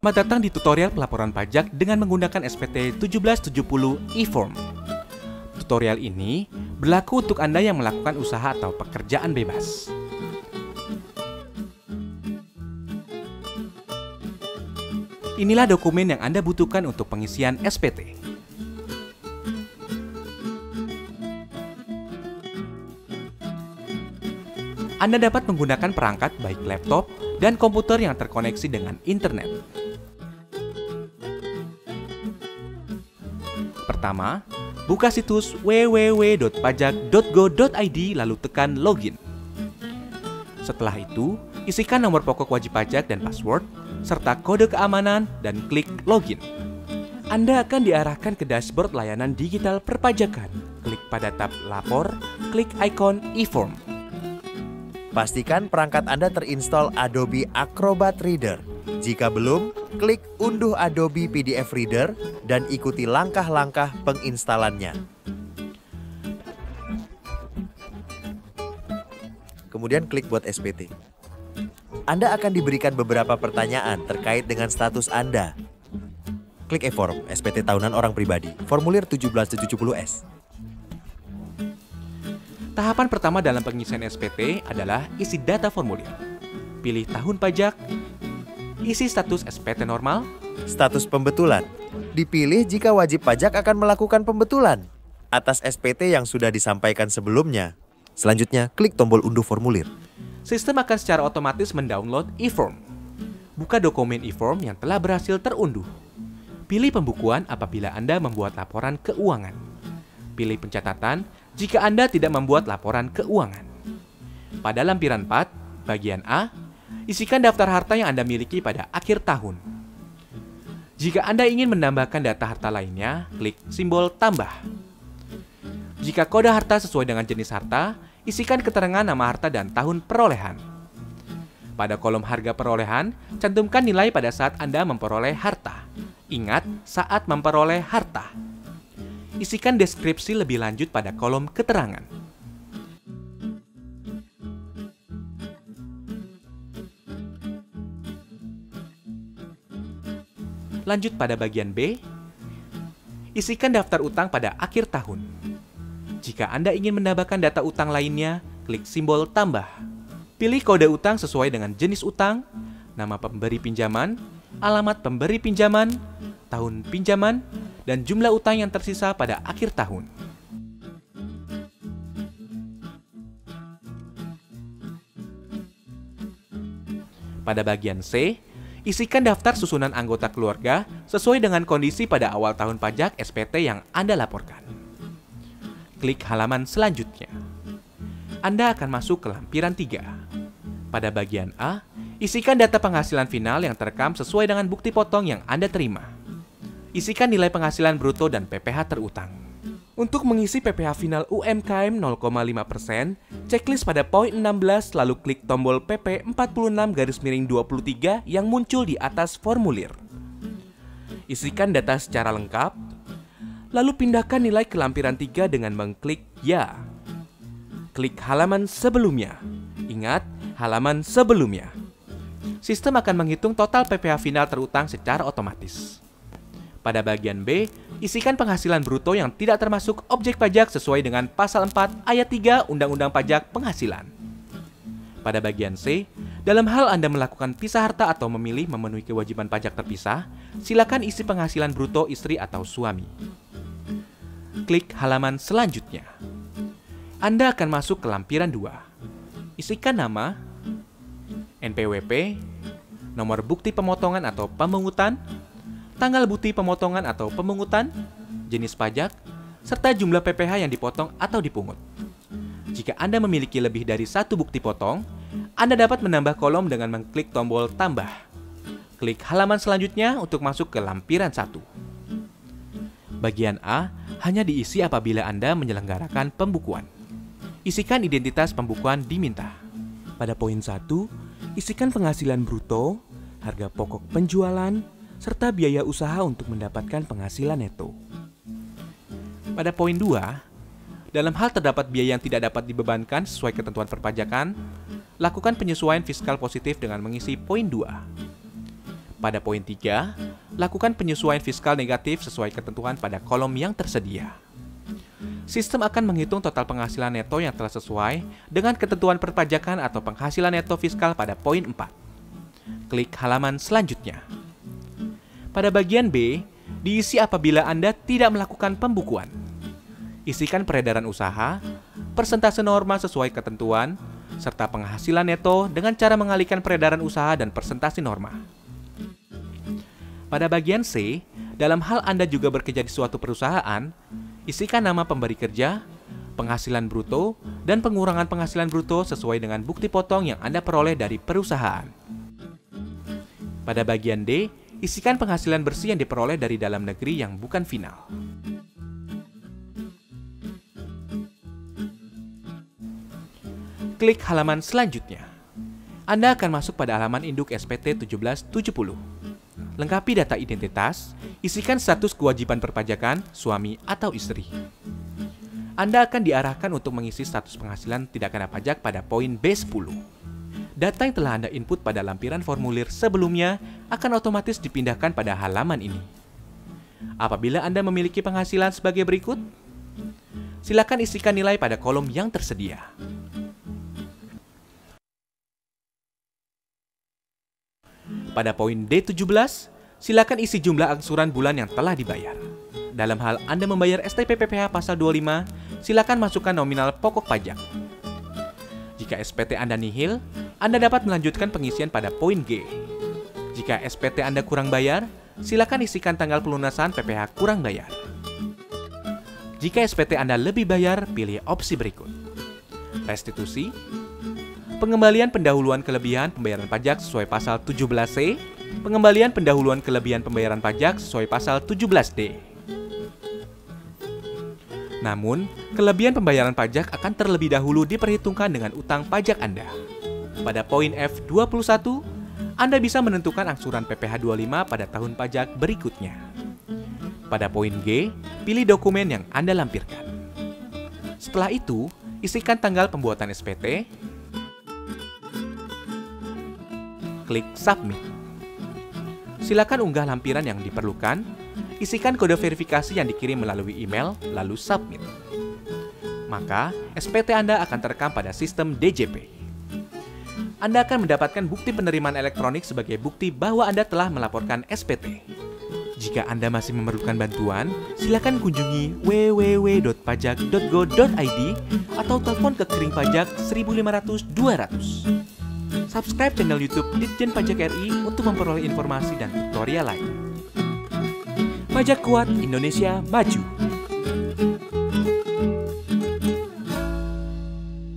Selamat datang di tutorial pelaporan pajak dengan menggunakan SPT 1770 e-form. Tutorial ini berlaku untuk Anda yang melakukan usaha atau pekerjaan bebas. Inilah dokumen yang Anda butuhkan untuk pengisian SPT. Anda dapat menggunakan perangkat baik laptop dan komputer yang terkoneksi dengan internet. Pertama, buka situs www.pajak.go.id lalu tekan login. Setelah itu, isikan nomor pokok wajib pajak dan password, serta kode keamanan dan klik login. Anda akan diarahkan ke dashboard layanan digital perpajakan. Klik pada tab lapor, klik ikon e-form. Pastikan perangkat Anda terinstall Adobe Acrobat Reader. Jika belum, klik unduh Adobe PDF Reader dan ikuti langkah-langkah penginstalannya. Kemudian klik buat SPT. Anda akan diberikan beberapa pertanyaan terkait dengan status Anda. Klik e-form, SPT tahunan orang pribadi, formulir 1770S. Tahapan pertama dalam pengisian SPT adalah isi data formulir. Pilih tahun pajak, isi status SPT normal, Status pembetulan. Dipilih jika wajib pajak akan melakukan pembetulan atas SPT yang sudah disampaikan sebelumnya. Selanjutnya, klik tombol unduh formulir. sistem akan secara otomatis mendownload e-form. Buka dokumen e-form yang telah berhasil terunduh. Pilih pembukuan apabila Anda membuat laporan keuangan. Pilih pencatatan jika Anda tidak membuat laporan keuangan. Pada lampiran 4, bagian A, isikan daftar harta yang Anda miliki pada akhir tahun. Jika Anda ingin menambahkan data harta lainnya, klik simbol tambah. Jika kode harta sesuai dengan jenis harta, isikan keterangan nama harta dan tahun perolehan. Pada kolom harga perolehan, cantumkan nilai pada saat Anda memperoleh harta. Ingat, saat memperoleh harta. Isikan deskripsi lebih lanjut pada kolom keterangan. Lanjut pada bagian B, isikan daftar utang pada akhir tahun. Jika Anda ingin menambahkan data utang lainnya, klik simbol tambah. Pilih kode utang sesuai dengan jenis utang, nama pemberi pinjaman, alamat pemberi pinjaman, tahun pinjaman, dan jumlah utang yang tersisa pada akhir tahun. Pada bagian C, isikan daftar susunan anggota keluarga sesuai dengan kondisi pada awal tahun pajak SPT yang Anda laporkan. Klik halaman selanjutnya. Anda akan masuk ke lampiran 3. Pada bagian A, isikan data penghasilan final yang terekam sesuai dengan bukti potong yang Anda terima. Isikan nilai penghasilan bruto dan PPh terutang. Untuk mengisi PPh final UMKM 0,5%, checklist pada poin 16 lalu klik tombol PP 46-23 yang muncul di atas formulir. Isikan data secara lengkap, lalu pindahkan nilai ke lampiran 3 dengan mengklik Ya. Klik halaman sebelumnya. Ingat, halaman sebelumnya. Sistem akan menghitung total PPh final terutang secara otomatis. Pada bagian B, isikan penghasilan bruto yang tidak termasuk objek pajak sesuai dengan pasal 4 ayat 3 Undang-Undang Pajak Penghasilan. Pada bagian C, dalam hal Anda melakukan pisah harta atau memilih memenuhi kewajiban pajak terpisah, silakan isi penghasilan bruto istri atau suami. Klik halaman selanjutnya. Anda akan masuk ke lampiran 2. Isikan nama, NPWP, nomor bukti pemotongan atau pemungutan, tanggal bukti pemotongan atau pemungutan, jenis pajak, serta jumlah PPh yang dipotong atau dipungut. Jika Anda memiliki lebih dari satu bukti potong, Anda dapat menambah kolom dengan mengklik tombol tambah. Klik halaman selanjutnya untuk masuk ke lampiran 1. Bagian A hanya diisi apabila Anda menyelenggarakan pembukuan. Isikan identitas pembukuan diminta. Pada poin 1, isikan penghasilan bruto, harga pokok penjualan, serta biaya usaha untuk mendapatkan penghasilan neto. Pada poin 2, dalam hal terdapat biaya yang tidak dapat dibebankan sesuai ketentuan perpajakan, lakukan penyesuaian fiskal positif dengan mengisi poin 2. Pada poin 3, lakukan penyesuaian fiskal negatif sesuai ketentuan pada kolom yang tersedia. Sistem akan menghitung total penghasilan neto yang telah sesuai dengan ketentuan perpajakan atau penghasilan neto fiskal pada poin 4. Klik halaman selanjutnya. Pada bagian B, diisi apabila Anda tidak melakukan pembukuan. Isikan peredaran usaha, persentase norma sesuai ketentuan, serta penghasilan neto dengan cara mengalihkan peredaran usaha dan persentase norma. Pada bagian C, dalam hal Anda juga bekerja di suatu perusahaan, isikan nama pemberi kerja, penghasilan bruto, dan pengurangan penghasilan bruto sesuai dengan bukti potong yang Anda peroleh dari perusahaan. Pada bagian D, isikan penghasilan bersih yang diperoleh dari dalam negeri yang bukan final. Klik halaman selanjutnya. Anda akan masuk pada halaman induk SPT 1770. Lengkapi data identitas, isikan status kewajiban perpajakan, suami atau istri. Anda akan diarahkan untuk mengisi status penghasilan tidak kena pajak pada poin B10. Data yang telah Anda input pada lampiran formulir sebelumnya akan otomatis dipindahkan pada halaman ini. Apabila Anda memiliki penghasilan sebagai berikut, silakan isikan nilai pada kolom yang tersedia. Pada poin D17, silakan isi jumlah angsuran bulan yang telah dibayar. Dalam hal Anda membayar STP PPh pasal 25, silakan masukkan nominal pokok pajak. Jika SPT Anda nihil, Anda dapat melanjutkan pengisian pada poin G. Jika SPT Anda kurang bayar, silakan isikan tanggal pelunasan PPh kurang bayar. Jika SPT Anda lebih bayar, pilih opsi berikut. Restitusi, pengembalian pendahuluan kelebihan pembayaran pajak sesuai pasal 17C, pengembalian pendahuluan kelebihan pembayaran pajak sesuai pasal 17D. Namun, kelebihan pembayaran pajak akan terlebih dahulu diperhitungkan dengan utang pajak Anda. Pada poin F21, Anda bisa menentukan angsuran PPh 25 pada tahun pajak berikutnya. Pada poin G, pilih dokumen yang Anda lampirkan. Setelah itu, isikan tanggal pembuatan SPT, klik Submit. Silakan unggah lampiran yang diperlukan, isikan kode verifikasi yang dikirim melalui email, lalu submit. Maka, SPT Anda akan terekam pada sistem DJP. Anda akan mendapatkan bukti penerimaan elektronik sebagai bukti bahwa Anda telah melaporkan SPT. Jika Anda masih memerlukan bantuan, silakan kunjungi www.pajak.go.id atau telepon ke Kering Pajak 1.500-200. Subscribe channel YouTube Ditjen Pajak RI untuk memperoleh informasi dan tutorial lain. Pajak Kuat, Indonesia Maju.